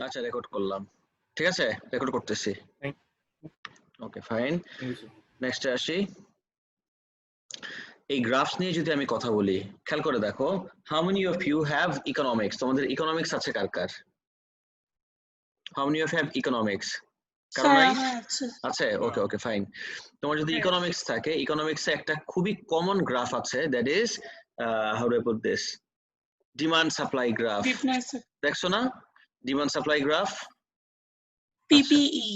আচ্ছা রেকর্ড করলাম, ঠিক আছে, রেকর্ড করতেছি। ওকে ফাইন, নেক্সট আসি। এই গ্রাফস নিয়ে যদি আমি কথা বলি, খেয়াল করে দেখো, how many of you have economics? তোমাদের ইকোনমিক্স আছে কার কার? How many of have economics? কারণ নাই আছে? Okay okay fine. তোমার যদি ইকোনমিক্স থাকে, ইকোনমিক্সে একটা খুবই কমন গ্রাফ আছে, that is how do I put this, demand supply graph. দেখছো না ডিমান্ড সাপ্লাই গ্রাফ? পিপিই।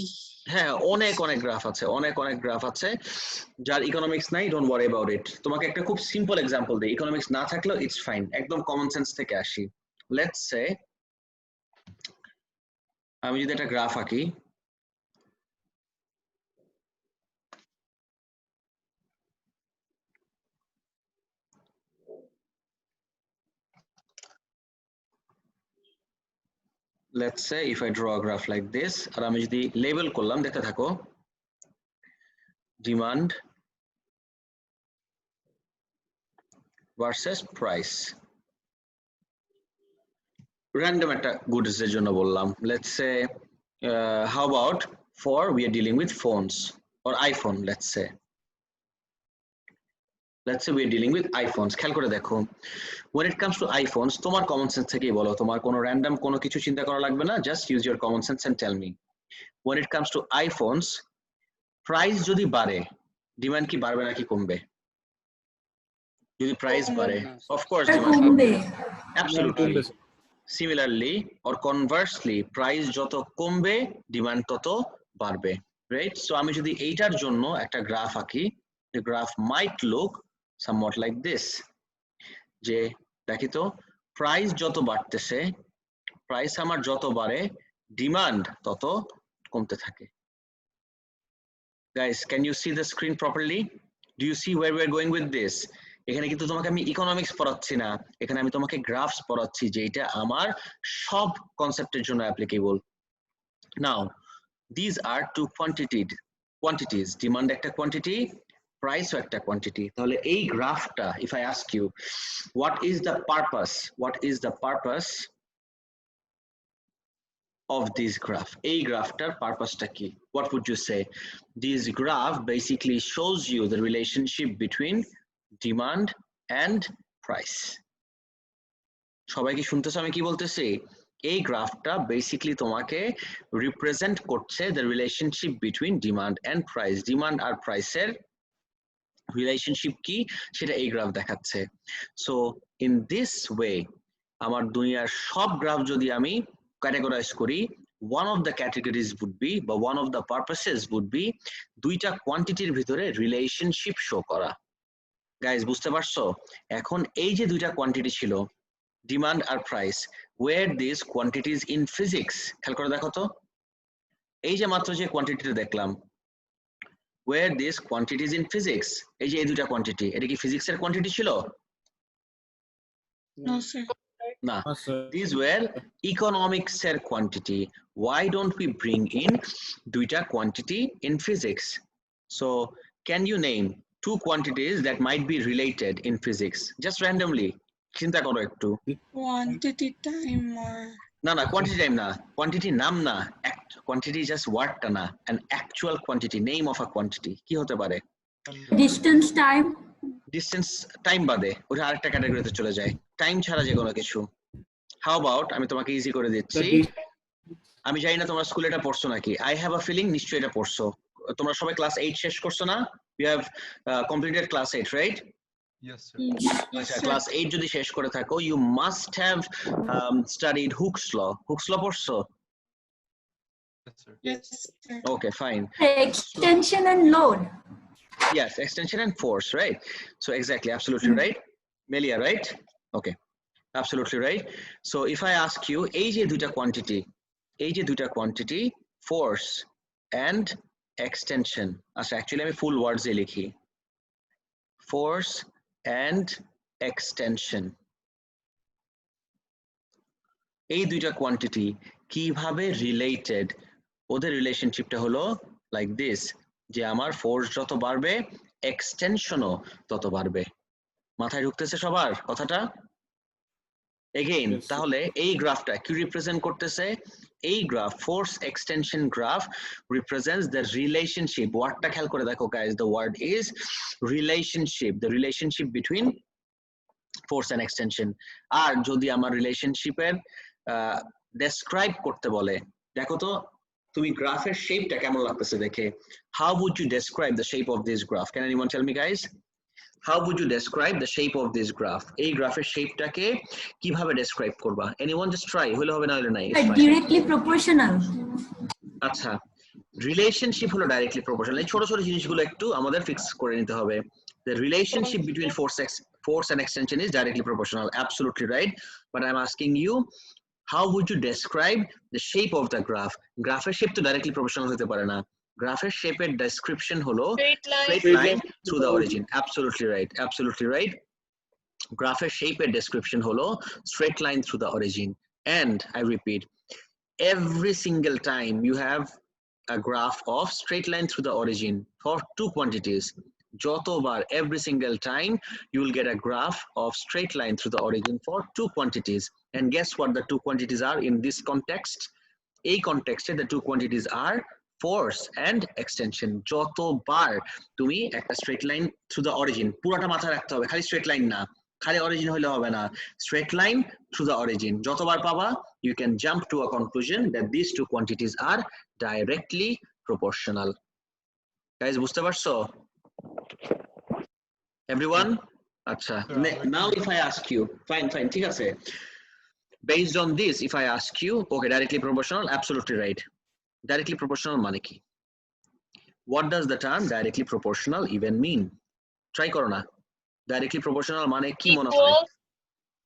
হ্যাঁ, অনেক অনেক গ্রাফ আছে, অনেক অনেক গ্রাফ আছে। যার ইকোনমিক্স নাই, ডোন্ট ওয়ারি অ্যাবাউট ইট। তোমাকে একটা খুব সিম্পল এক্সাম্পল দিই, ইকোনমিক্স না থাকলেও ইটস ফাইন, একদম কমন সেন্স থেকে আসি। লেটস সে আমি যদি একটা গ্রাফ আঁকি, let's say if I draw a graph like this, আর আমি যদি লেবেল করলাম, দেখতে থাকো, ডিমান্ড ভার্সেস প্রাইস, র্যান্ডম একটা গুডস এর জন্য বললাম। Let's say how about for we are dealing with phones or iPhone, let's say we are dealing with iPhones। খেয়াল করে দেখো, when it comes to iPhones, তোমার কমন সেন্স থেকেই বলো, তোমার কোনো র্যান্ডম কোনো কিছু চিন্তা করা লাগবে না, just use your common sense and tell me, when it comes to iPhones, price যদি বাড়ে, ডিমান্ড কি বাড়বে নাকি কমবে? যদি প্রাইস বাড়ে, of course ডিমান্ড কমবে, absolutely. Similarly or conversely, price যত কমবে ডিমান্ড তত বাড়বে, রাইট? সো আমি যদি এইটার জন্য একটা গ্রাফ আঁকি, the graph might look somewhat like this, যে দেখি তো, প্রাইস যত বাড়তেছে, প্রাইস আমার যত বাড়ে, ডিমান্ড তত কমতে থাকে। Guys, can you see the screen properly? Do you see where we are going with this? এখানে কিন্তু তোমাকে আমি ইকোনমিক্স পড়াচ্ছি না, এখানে আমি তোমাকে গ্রাফস পড়াচ্ছি, যে এটা আমার সব কনসেপ্টের জন্য applicable. Now these are two quantities, demand একটা কোয়ান্টিটি, প্রাইসও একটা কোয়ান্টিটি। তাহলে এই গ্রাফটা, if I ask you what is the purpose of this graph, এই গ্রাফটার পারপাসটা কি? What would you say? This graph basically shows you the relationship between demand and price. সবাই কি শুনতেছো আমি কি বলতেছি? এই গ্রাফটা বেসিক্যালি তোমাকে রিপ্রেজেন্ট করছে the relationship between demand and price, demand আর প্রাইসের রিলেশনশিপ কি সেটা এই গ্রাফ দেখাচ্ছে। সো ইন দিস ওয়ে আমার দুনিয়ার সব গ্রাফ যদি আমি ক্যাটাগরাইজ করি, one of the categories would be, বা one of the purposes would be, দুইটা কোয়ান্টিটির ভিতরে রিলেশনশিপ শো করা। গাইস বুঝতে পারছো? এখন এই যে দুইটা কোয়ান্টিটি ছিল, ডিমান্ড আর price, where these quantities in physics, খেয়াল করে দেখো তো, এই যে মাত্র যে কোয়ান্টিটিটা দেখলাম, where these quantities in physics, এই যে এই দুইটা কোয়ান্টিটি, এটা কি ফিজিক্সের কোয়ান্টিটি ছিল? না, these were economics এর quantity. Why don't we bring in দুইটা quantity in physics? So can you name two quantities that might be related in physics, just randomly? চিন্তা করো একটু। কোয়ান্টিটি টাইম আর না না, কোয়ান্টিটি টাইম না, কোয়ান্টিটি নাম না, কোয়ান্টিটি জাস্ট ওয়ার্ডটা না, an actual quantity, name of a quantity কি হতে পারে? Distance time. ডিস্টেন্স টাইম বাদে ওটা আরেকটা ক্যাটাগরিতে চলে যায়, টাইম ছাড়া যে কোনো কিছু। হাউ অ্যাবাউট আমি তোমাকে ইজি করে দিচ্ছি, আমি জানি না তোমরা স্কুলে এটা পড়ছো নাকি, আই হ্যাভ আ ফিলিং নিশ্চয়ই এটা পড়ছো। তোমরা সবাই ক্লাস 8 শেষ করছো না? You have completed class 8, right? Yes, sir. আচ্ছা, ক্লাস 8 যদি শেষ করে থাকো, you must have studied Hooke's law. Hooke's law পড়ছো? Yes, sir. Okay, fine. Extension and load. Yes, extension and force, right? So exactly, absolutely right. Melia, right? Okay, absolutely right. So if I ask you, এই যে দুইটা quantity, force and extension, আচ্ছা actually আমি full words এ লিখি, force and extension, এই দুইটা quantity কিভাবে related? ওদের রিলেশনশিপটা হলো লাইক দিস, যে আমার ফোর্স যত বাড়বে এক্সটেনশনও তত বাড়বে। মাথায় ঢুকতেছে সবার কথাটা? Again Yes, sir. তাহলে এই গ্রাফটা কি রিপ্রেজেন্ট করতেছে? এই graph force extension graph represents the relationship. ওয়ার্ডটা খেয়াল করে দেখো guys, the word is relationship, the relationship between force and extension. আর যদি আমার রিলেশনশিপের ডেসক্রাইব করতে বলে, দেখো তো তুমি গ্রাফের শেপটা কেমন লাগতেছে দেখে, how would you describe the shape of this graph? Can anyone tell me guys? How would you describe the shape of this graph? এই গ্রাফের শেপটাকে কিভাবে ডেসক্রাইব করবা? Anyone just try, হলে হবে না হলে নাই, it's fine. Directly proportional. আচ্ছা, রিলেশনশিপ হলো ডাইরেক্টলি প্রপোর্শনাল। এই ছোট ছোট জিনিসগুলো একটু আমাদের ফিক্স করে নিতে হবে। The relationship between force and extension is directly proportional. Absolutely right. But I'm asking you, how would you describe the shape of the graph? গ্রাফের শেপ তো ডাইরেক্টলি প্রপোর্শনাল হতে পারে না। গ্রাফের শেপের ডেসক্রিপশন হলো straight line through the origin. Absolutely right. Absolutely right. গ্রাফের শেপের ডেসক্রিপশন হলো straight line through the origin. And I repeat, every single time you have a graph of straight line through the origin for two quantities, যতবার every single time you will get a graph of straight line through the origin for two quantities. And guess what the two quantities are in this context? এই কনটেক্সটে the two quantities are force and extension. যতবার তুমি একটা straight line through the origin, পুরোটা মাথায় রাখতে হবে, খালি straight line না, খালি origin হইলে হবে না, straight line through the origin যতবার পাবা, you can jump to a conclusion that these two quantities are directly proportional. Guys, বুঝতে পারছো? Everyone? আচ্ছা, now if I ask you, fine, ঠিক আছে, based on this if I ask you, okay, directly proportional, absolutely right. Directly proportional মানে কি? What does the term directly proportional even mean? Try করো না, directly proportional মানে কি মনে হয়?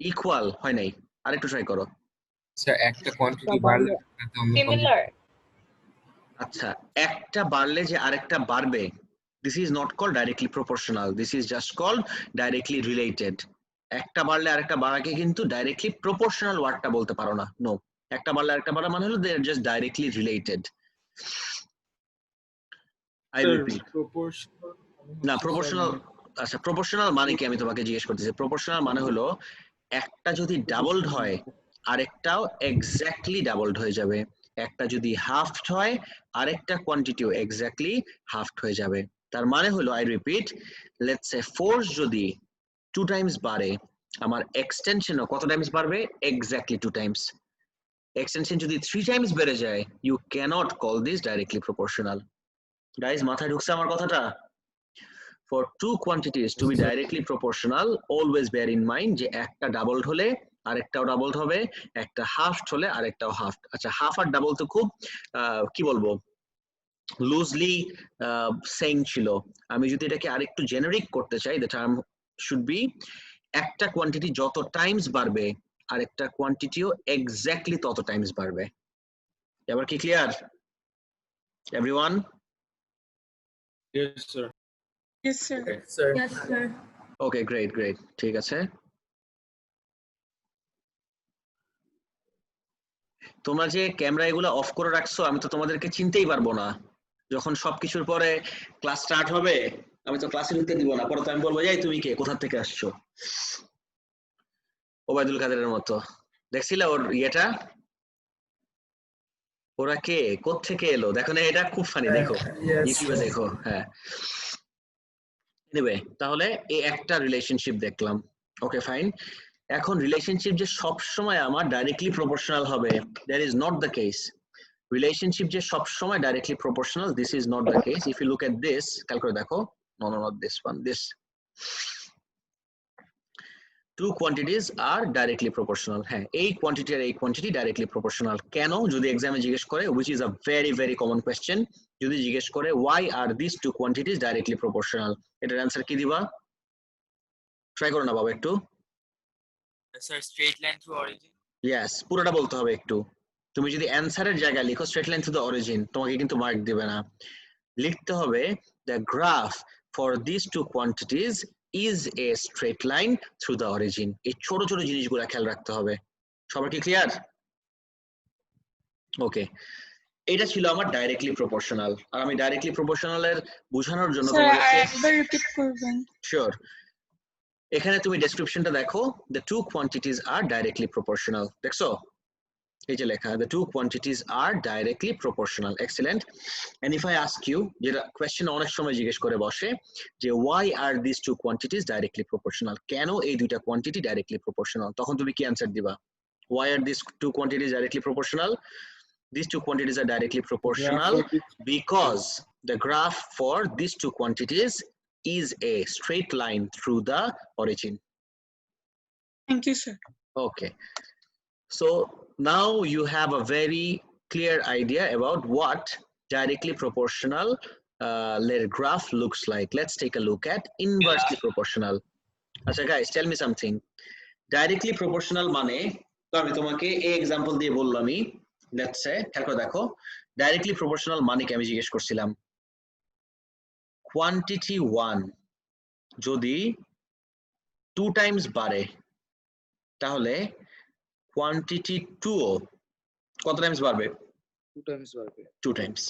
Equal হয় নাই, আরেকটু ট্রাই করো। স্যার একটা কোয়ান্টিটি বাড়লে Similar. আচ্ছা, একটা বাড়লে যে আরেকটা বাড়বে, this is not called directly proportional, this is just called directly related. একটা বাড়লে আরেকটা বাড়াকে কিন্তু ডাইরেক্টলি প্রপোর্শনাল ওয়ার্ডটা বলতে পারো না, নো। একটা বাড়লে আরেকটা বাড়া মানে হলো they are just directly related. I repeat, না প্রপোর্শনাল, আচ্ছা প্রপোর্শনাল মানে কি আমি তোমাকে জিজ্ঞেস করতেছি। প্রপোর্শনাল মানে হলো একটা যদি ডাবলড হয় আরেকটাও এক্স্যাক্টলি ডাবলড হয়ে যাবে, একটা যদি হাফড হয় আরেকটা কোয়ান্টিটিও এক্স্যাক্টলি হাফড হয়ে যাবে। তার মানে হলো, I repeat, let's say force যদি 2 টাইমস বাড়ে, আমার এক্সটেনশনও কত টাইমস বাড়বে? Exactly 2 Times. এক্সটেনশন যদি 3 টাইমস বেড়ে যায়, you can't call this directly proportional. Guys, মাথায় ঢুকছে আমার কথাটা? For two quantities to be directly proportional, always bear in mind যে একটা ডাবলড হলে আরেকটাও ডাবলড হবে, একটা হাফড হলে আরেকটাও হাফড। আচ্ছা, হাফ আর ডাবল তো খুব কি বলবো, লুজলি সেইং ছিল। আমি যদি এটাকে আরেকটু জেনারিক করতে চাই, the term should be একটা কোয়ান্টিটি যত টাইমস বাড়বে আরেকটা কোয়ান্টিটিও এক্স্যাক্টলি তত টাইমস বাড়বে। এবার কি clear everyone? Yes, sir. Yes, sir. Yes, sir. ওকে, গ্রেট, ঠিক আছে। তোমরা যে ক্যামেরা এগুলো অফ করে রাখছো, আমি তো তোমাদেরকে চিনতেই পারবো না। যখন সবকিছুর পরে ক্লাস স্টার্ট হবে, আমি তো ক্লাসে ঢুকতে দিব না, পরে তো আমি বলবো, যাই তুমি কে, কোথা থেকে আসছো? ওবায়দুল কাদেরের মতো। দেখছিলে ওর ইয়েটা? ওরা কে, কোত্থেকে এলো? দেখো না, এটা খুব ফানি, দেখো ইউটিউবে দেখো। হ্যাঁ, এনিওয়ে, তাহলে এই একটা রিলেশনশিপ দেখলাম। Okay fine. এখন রিলেশনশিপ যে সব সময় আমার ডাইরেক্টলি প্রপোর্শনাল হবে, that is not the case. Relationship যে সব সময় directly proportional, this is not the case. If you look at this, খেয়াল করে দেখো, not this one, this. Two quantities are directly proportional. হ্যাঁ, এই কোয়ান্টিটি আর এই কোয়ান্টিটি ডাইরেক্টলি প্রপোর্শনাল। কেন? যদি এক্সামে জিজ্ঞেস করে, which is a very very common question, যদি জিজ্ঞেস করে why are these two quantities directly proportional, এটার অ্যানসার কি দিবা? ট্রাই করো না বাবা একটু। Sir straight line through origin. Yes, পুরোটা বলতে হবে একটু। তুমি যদি অ্যানসারের জায়গায় লিখো straight line through the origin, তোমাকে কিন্তু মার্ক দিবে না। লিখতে হবে the graph for this two quantities is a straight line through the origin. এই ছোট ছোট জিনিসগুলো খেয়াল রাখতে হবে। সবার কি ক্লিয়ার? ওকে, এটা ছিল আমার ডাইরেক্টলি প্রপোর্শনাল। আর আমি ডাইরেক্টলি প্রপোর্শনালের বোঝানোর জন্য স্যার আরেকবার রিপিট করবেন? শিওর। এখানে তুমি ডেসক্রিপশনটা দেখো, the two quantities are directly proportional, দেখছো এই যে লেখা the two quantities are directly proportional. Excellent. And if I ask you, যেটা কোয়েশ্চেন অনেক সময় জিজ্ঞেস করে বসে যে why are these two quantities directly proportional, কেন এই দুইটা কোয়ান্টিটি ডাইরেক্টলি প্রপোর্শনাল, তখন তুমি কি অ্যানসার দিবা? Why are these two quantities directly proportional? These two quantities are directly proportional because the graph for these two quantities is a straight line through the origin. Thank you, sir. Okay. So now you have a very clear idea about what directly proportional graph looks like. Let's take a look at inversely proportional. Acha guys, tell me something. Directly proportional মানে তো আমি তোমাকে এই example দিয়ে বললামই, let's say খেয়াল দেখো directly proportional মানে কি আমি জিজ্ঞেস করছিলাম quantity 1 যদি 2 টাইমস বাড়ে তাহলে quantity 2 কত টাইমস বাড়বে? 2 times বাড়বে। 2 times.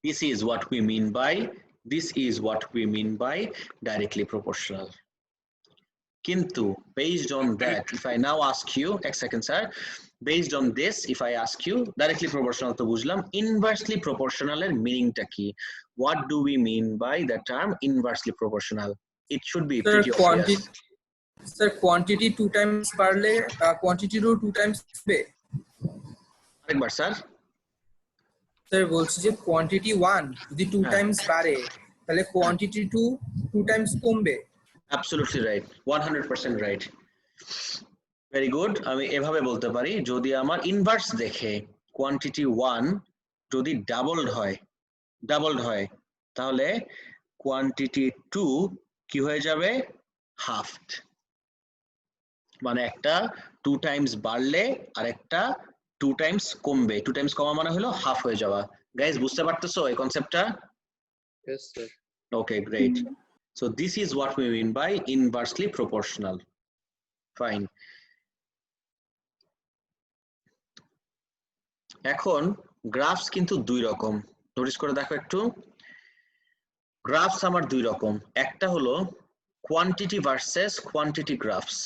This is what we mean by directly proportional. Kintu based on that, if I now ask you, এক second sir, based on this if I ask you directly proportional তো বুঝলাম, inversely proportional এর মিনিংটা কি? What do we mean by the term inversely proportional? It should be pretty obvious. Sir, quantity 2 times বাড়লে quantity ও 2 times হবে। আরেকবার sir. Sir বলছি যে quantity 1 যদি 2 times বাড়ে তাহলে quantity 2 times কমবে। Absolutely right, 100% right. Very good. আমি এভাবে বলতে পারি যদি আমার ইনভার্স দেখে quantity 1 যদি ডাবলড হয় তাহলে quantity 2 কি হয়ে যাবে? হাফড। মানে একটা 2 টাইমস বাড়লে আর একটা 2 টাইমস কমবে, 2 টাইমস কমা মানে হলো হাফ হয়ে যাওয়া। গাইস বুঝতে পারতেছো এই কনসেপ্টটা? Yes sir. Okay, great. So this is what we mean by inversely proportional. Fine. এখন গ্রাফস কিন্তু দুই রকম, নোটিস করে দেখো একটু। গ্রাফস আমার দুই রকম, একটা হলো quantity versus quantity graphs.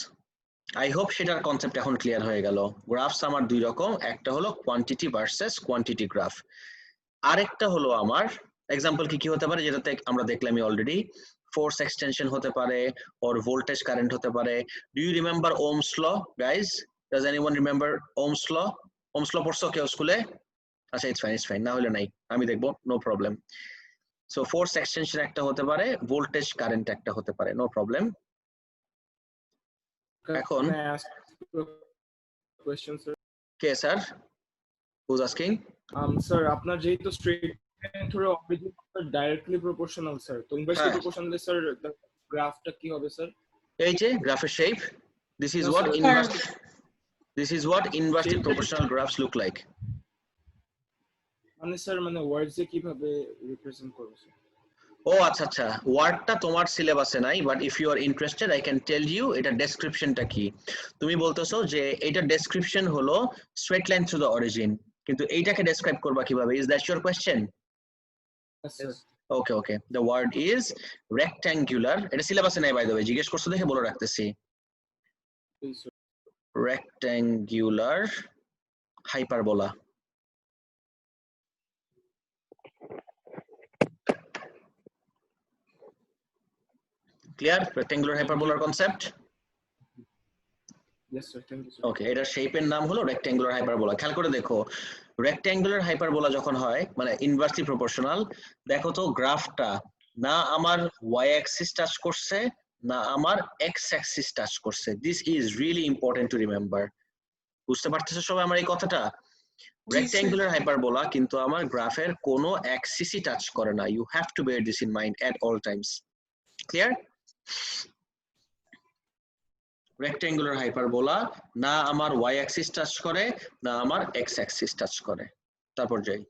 I hope সেটার কনসেপ্ট এখন ক্লিয়ার হয়ে গেল। গ্রাফস আমার দুই রকম, একটা হলো কোয়ান্টিটি ভার্সেস কোয়ান্টিটি গ্রাফ, আরেকটা হলো আমার এক্সাম্পল কি হতে পারে যেটাতে আমরা দেখলামই অলরেডি, ফোর্স এক্সটেনশন হতে পারে or ভোল্টেজ কারেন্ট হতে পারে। Do you remember Ohm's law guys? Does anyone remember Ohm's law? Ohm's law পড়ছো কেউ স্কুলে? আচ্ছা ইটস ফাইন, না হলে নাই, আমি দেখবো, no problem. So force extension একটা হতে পারে, ভোল্টেজ কারেন্ট একটা হতে পারে, নো প্রবলেম। এখন question sir. কে স্যার? who's asking? Sir, আপনার যেহেতু straight line through origin directly proportional sir, তো inversely proportional sir গ্রাফটা কি হবে স্যার? এই যে গ্রাফের shape, this is No, what sir. inversely Shape proportional graphs look like. মানে স্যার মানে ওয়ার্ডস এ কিভাবে রিপ্রেজেন্ট করব স্যার? ও আচ্ছা আচ্ছা, ওয়ার্ডটা তোমার সিলেবাসে নাই, but if you are interested I can tell you এটা ডেসক্রিপশনটা কি। তুমি বলতেছো যে এটা ডেসক্রিপশন হলো straight line through the origin, কিন্তু এইটাকে ডেসক্রাইব করবা কিভাবে? Is that your question? Yes sir. Okay, the word is rectangular. এটা সিলেবাসে নাই বাই দ্য ওয়ে, জিজ্ঞেস করছো দেখে বলে রাখতেছি। Please, sir. Rectangular hyperbola. Clear rectangular হাইপারবোলার concept? Yes sir, thank you sir. Okay, এটার শেপের নাম হলো রেক্ট্যাঙ্গুলার হাইপারবোলা। খেয়াল করে দেখো, রেক্ট্যাঙ্গুলার হাইপারবোলা যখন হয় মানে ইনভার্সলি প্রপোর্শনাল, দেখো তো গ্রাফটা না আমার ওয়াই অ্যাক্সিস টাচ করছে না আমার এক্স অ্যাক্সিস টাচ করছে। This is really important to remember. বুঝতে পারতেছো সবাই আমার এই কথাটা? রেক্ট্যাঙ্গুলার হাইপারবোলা কিন্তু আমার গ্রাফের কোনো অ্যাক্সিসই টাচ করে না। You have to bear this in mind at all times. Clear? Rectangular hyperbola না আমার ওয়াই অ্যাক্সিস টাচ করে না আমার এক্স অ্যাক্সিস টাচ করে। তারপর যাই,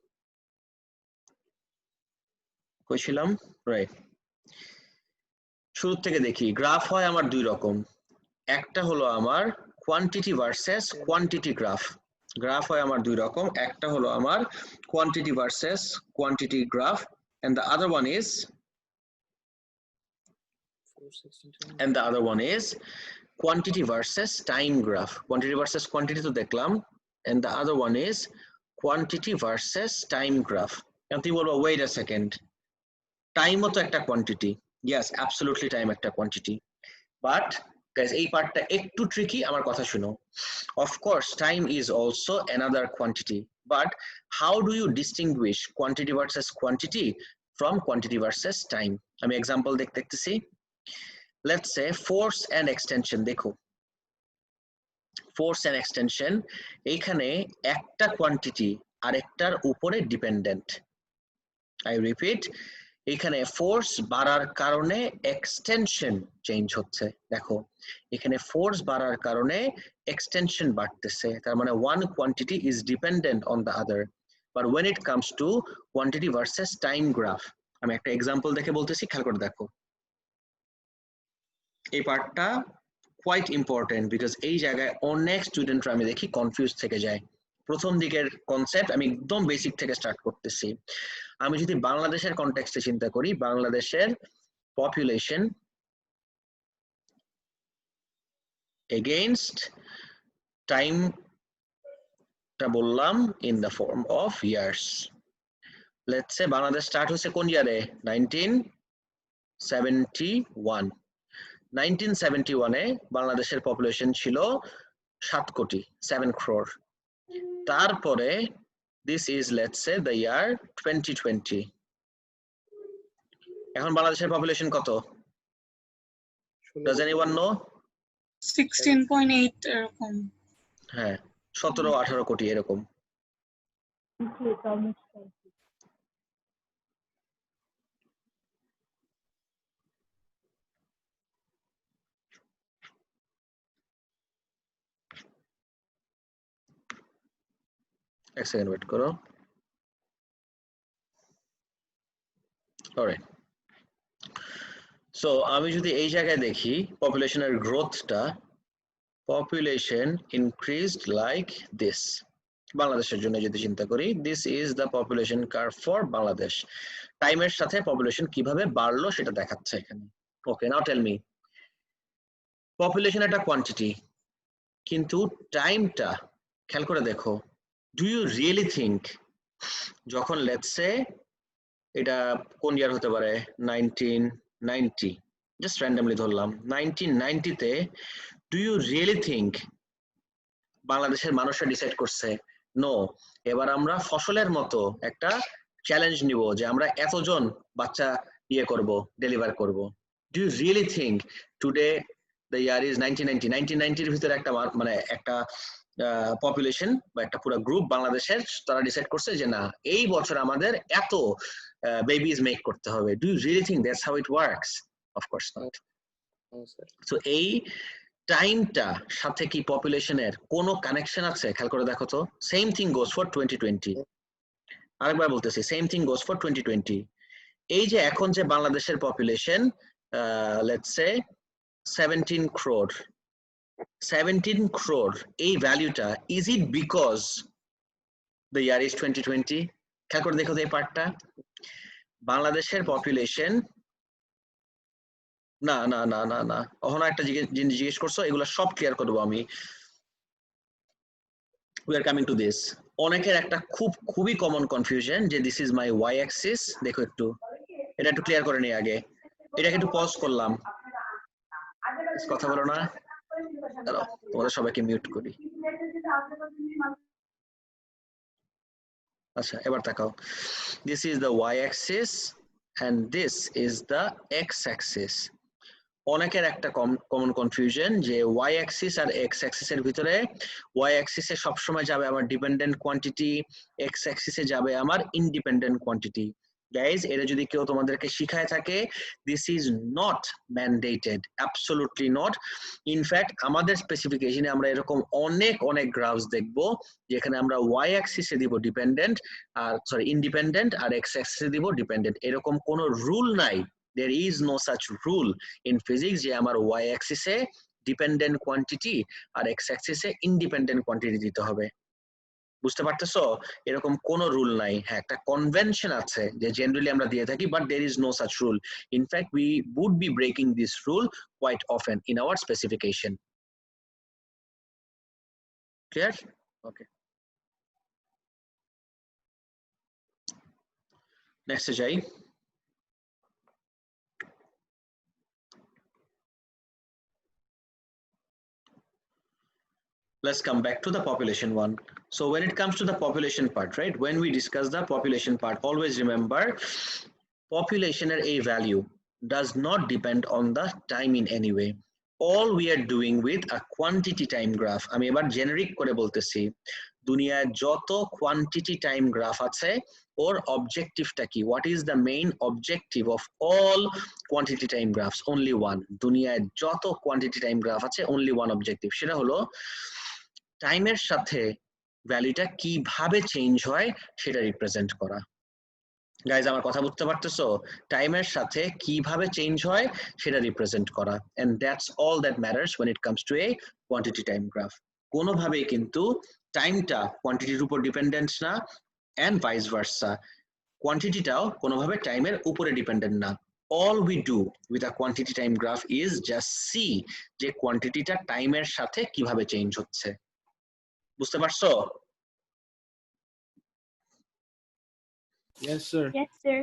কই ছিলাম? রাইট, শুরু থেকে দেখি। গ্রাফ হয় আমার দুই রকম, একটা হলো আমার quantity versus quantity graph. Graph হয় আমার দুই রকম, একটা হলো আমার quantity versus quantity graph, and the other one is and the other one is quantity versus time graph. Quantity versus quantity to দেখলাম, and the other one is quantity versus time graph. And তুমি বলবো wait a second, time ও তো একটা quantity. Yes, absolutely time একটা quantity. But guys, এই পার্টটা একটু tricky, আমার কথা শুনো. Of course, time is also another quantity. But how do you distinguish quantity versus quantity from quantity versus time? আমি example দেখতেছি. Let's say force and extension. দেখো, force and extension এইখানে একটা কোয়ান্টিটি আরেকটার উপরে ডিপেন্ডেন্ট। I repeat, এখানে force বাড়ার কারণে এক্সটেনশন চেঞ্জ হচ্ছে। দেখো, এখানে ফোর্স বাড়ার কারণে এক্সটেনশন বাড়তেছে, তার মানে one quantity is dependent on the other. But when it comes to quantity versus time graph, আমি একটা এক্সাম্পল দেখে বলতেছি, খেয়াল করে দেখো। এই পার্টটা কোয়াইট ইম্পর্টেন্ট বিকজ এই জায়গায় অনেক স্টুডেন্টরা আমি দেখি কনফিউজ থেকে যায়। প্রথম দিকের কনসেপ্ট আমি একদম বেসিক থেকে স্টার্ট করতেছি। আমি যদি বাংলাদেশের কনটেক্সটে চিন্তা করি, বাংলাদেশের পপুলেশন এগেইনস্ট টাইমটা বললাম in the form of years. Let's say Bangladesh start হয়েছে কোন ইয়ারে? 1971। 1971-এ বাংলাদেশের পপুলেশন ছিল 7 কোটি, 7 crore। তারপরে this is let's say the year 2020। এখন বাংলাদেশের পপুলেশন কত? Does anyone know? 16.8 এরকম। হ্যাঁ, 17-18 কোটি এরকম। এক সেকেন্ড ওয়েট করো। অলরাইট, সো আমি যদি এই জায়গায় দেখি পপুলেশনের গ্রোথটা, পপুলেশন ইনক্রিজড লাইক দিস। বাংলাদেশের জন্য যদি চিন্তা করি, this is the population curve for Bangladesh. টাইমের সাথে পপুলেশন কিভাবে বাড়লো সেটা দেখাচ্ছে এখানে। ওকে, নাও টেল মি, পপুলেশন একটা কোয়ান্টিটি, কিন্তু টাইমটা খেয়াল করে দেখো। Do you really think যখন লেটস সে এটা কোন ইয়ার হতে পারে, 1990, জাস্ট র্যান্ডমলি ধরলাম, 1990-তে ডু ইউ রিয়েলি থিঙ্ক বাংলাদেশের মানুষরা ডিসাইড করছে নো এবার আমরা ফসলের মতো একটা চ্যালেঞ্জ নিব যে আমরা এতজন বাচ্চা ইয়ে করব, ডেলিভার করব? Do you really think today the year is 1990? 1990-র ভিতরে একটা মানে একটা পপুলেশন বা একটা পুরো গ্রুপ বাংলাদেশের, তারা ডিসাইড করছে যে না এই বছর আমাদের এত বেবিজ মেক করতে হবে। Do you really think that's how it works? Of course not. So এই টাইমটা সাথে কি পপুলেশনের কোনো কানেকশন আছে? খেয়াল করে দেখো তো। Same thing goes for 2020। আরেকবার বলতেছি, সেম থিং গোজ ফর 2020। এই যে এখন যে বাংলাদেশের population let's say 17 crore, 17 crore, এই ভ্যালুটা, is it because the year is 2020? খেয়াল করে দেখো তো এই পার্টটা। বাংলাদেশের পপুলেশন না না না না না ওখানে একটা জিনিস জিজ্ঞেস করছো, এগুলো সব ক্লিয়ার করবো আমি। We are coming to this. অনেকের একটা খুবই কমন কনফিউশন যে this is my Y axis. দেখো একটু এটা একটু ক্লিয়ার করে নিই আগে। এটাকে একটু পজ করলাম, কথা বলো না, দাঁড়াও তোমাদের সবাইকে মিউট করি। আচ্ছা, এবার তাকাও। This is the Y axis and this is the x axis. অনেকের একটা কমন কনফিউশন যে y axis আর x axis এর ভিতরে y axis এ সব সময় যাবে আমার ডিপেন্ডেন্ট কোয়ান্টিটি, x axis এ যাবে আমার ইন্ডিপেন্ডেন্ট কোয়ান্টিটি। গাইজ, এটা যদি কেউ তোমাদেরকে শিখায় থাকে, this is not mandated, absolutely not. In fact আমাদের স্পেসিফিকেশনে আমরা এরকম অনেক গ্রাফস দেখবো যেখানে আমরা ওয়াই অ্যাক্সিসে দিব ডিপেন্ডেন্ট আর সরি ইন্ডিপেন্ডেন্ট আর এক্স অ্যাক্সিসে দিব ডিপেন্ডেন্ট। এরকম কোনো রুল নাই, there is no such rule in physics যে আমার ওয়াই অ্যাক্সিসে ডিপেন্ডেন্ট কোয়ান্টিটি আর এক্স অ্যাক্সিসে ইন্ডিপেন্ডেন্ট কোয়ান্টিটি দিতে হবে। বুঝতে পারতেছো? এরকম কোনো রুল নাই। হ্যাঁ, একটা কনভেনশন আছে যে জেনারেলি আমরা দিয়ে থাকি, but there is no such rule. In fact, we would be breaking this rule quite often in our specification. Clear? Okay. Next যাই। Let's come back to the population one. So when it comes to the population part, right? When we discuss the population part, always remember population at a value does not depend on the time in any way. All we are doing with a quantity time graph. আমি এবার generic করে বলতেছি, দুনিয়ায় যত quantity time graph আছে ওর অবজেক্টিভটা কি? What is the main objective of all quantity time graphs? Only one. দুনিয়ায় যত কোয়ান্টিটি টাইম গ্রাফ আছে অনলি ওয়ান অবজেক্টিভ, সেটা হলো টাইমের সাথে ভ্যালুটা কিভাবে চেঞ্জ হয় সেটা রিপ্রেজেন্ট করা। গাইজ আমার কথা বুঝতে পারতেছো? টাইমের সাথে কিভাবে চেঞ্জ হয় সেটা রিপ্রেজেন্ট করা, and that's all that matters when it comes to a quantity time graph. কোনোভাবেই কিন্তু টাইমটা কোয়ান্টিটির উপর ডিপেন্ডেন্ট না, এন্ড ভাইস ভার্সা। কোয়ান্টিটিটাও কোনোভাবে টাইমের উপরে ডিপেন্ডেন্ট না। all we do with a quantity time graph is just see যে কোয়ান্টিটিটা টাইমের সাথে কিভাবে চেঞ্জ হচ্ছে। বুঝতে পারছো? Yes, sir. Yes, sir.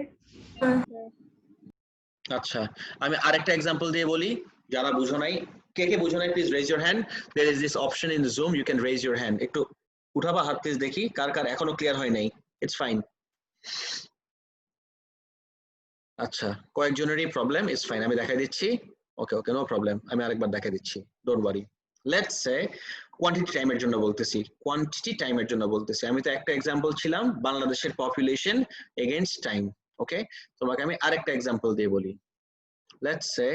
আচ্ছা, আমি আরেকটা এক্সাম্পল দিয়ে বলি, যারা বুঝো নাই, কে কে বুঝো নাই please raise your hand. there is this option in Zoom, you can raise your hand. একটু উঠাবা হাত প্লিজ, দেখি কার কার এখনো ক্লিয়ার হয় নাই। It's fine. আচ্ছা, কয়েকজনেরই প্রবলেম, ইটস ফাইন, আমি দেখাই দিচ্ছি। ওকে ওকে, নো প্রবলেম, আমি আরেকবার দেখাই দিচ্ছি, don't worry. Let's say quantity টাইমের জন্য বলতেছি, কোয়ান্টিটি টাইমের জন্য বলতেছি। আমি তো একটা এক্সাম্পল ছিলাম বাংলাদেশের পপুলেশন এগেইনস্ট টাইম। ওকে, তোমাকে আমি আরেকটা এক্সাম্পল দিয়ে বলি। Let's say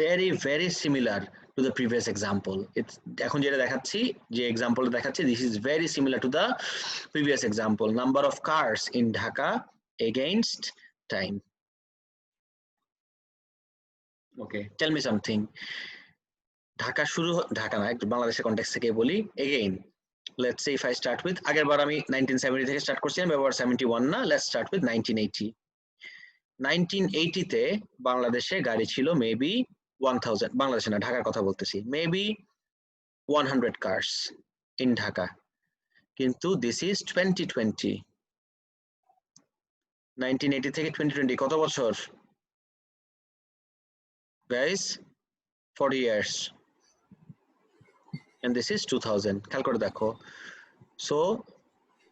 very very similar to the previous example. It's এখন যেটা দেখাচ্ছি, যে এক্সাম্পলটা দেখাচ্ছি, this is very similar to the previous example. Number of cars in Dhaka against time. Okay, tell me something. Dhaka শুরু, ঢাকা না, একটু বাংলাদেশের কনটেক্সট থেকে বলি। again let's say if I start with, আগের বার আমি 1970 থেকে স্টার্ট করছিলাম, এবার 71 না, let's start with 1980. 1980 তে বাংলাদেশে গাড়ি ছিল মেবি 1000, বাংলাদেশে না ঢাকার কথা বলতেছি, মেবি 100 cars in Dhaka, কিন্তু this is 2020. 1980 থেকে 2020 কত বছর guys? 40 years, and this is 2000. খেয়াল করে দেখো, সো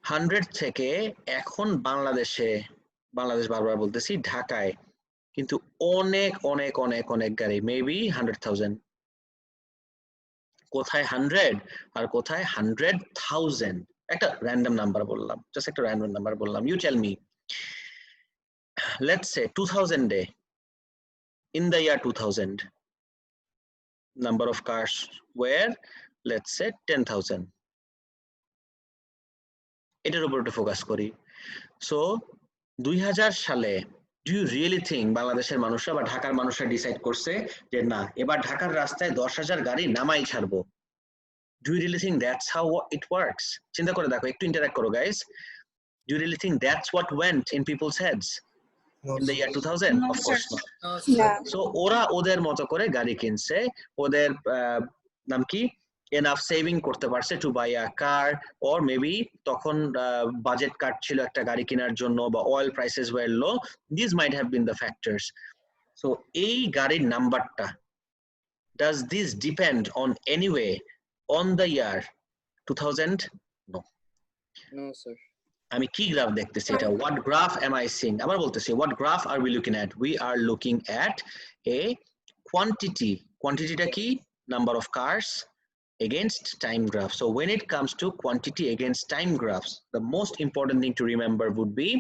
100 থেকে এখন বাংলাদেশে, বাংলাদেশ বারবার বলতেছি, ঢাকায় কিন্তু অনেক অনেক অনেক অনেক গাড়ি, মেবি 100,000। কোথায় 100 আর কোথায় 100,000? একটা র্যান্ডম নাম্বার বললাম, জাস্ট একটা র্যান্ডম নাম্বার বললাম। You tell me, let's say 2000 এ, in the year 2000, number of cars were, let's say 10,000. এটার উপর একটু ফোকাস করি। সো 2000 সালে do you really think বাংলাদেশের মানুষরা বা ঢাকার মানুষরা ডিসাইড করছে যে না, এবার ঢাকার রাস্তায় 10,000 গাড়ি নামাই ছাড়বো? do you really think that's how it works? চিন্তা করে দেখো, একটু ইন্টারঅ্যাক্ট করো guys. do you really think that's what went in people's heads in the year 2000? No, of course sir. not. Yeah. So ওরা ওদের মতো করে গাড়ি কিনছে, ওদের নাম কি, এনাফ সেভিং করতে পারছে to buy a car, or maybe তখন বাজেট কাট ছিল একটা গাড়ি কেনার জন্য, বা oil prices were low, this might have been the factors. So এই গাড়ির নাম্বারটা, does this depend on anyway on the year 2000? No. No, sir. আমি কি গ্রাফ দেখতেছি এটা? what graph am I seeing? আবার বলতেছি, what graph are we looking at? We are looking at a quantity. quantityটা কি? number of cars against time graph. So when it comes to quantity against time graphs, the most important thing to remember would be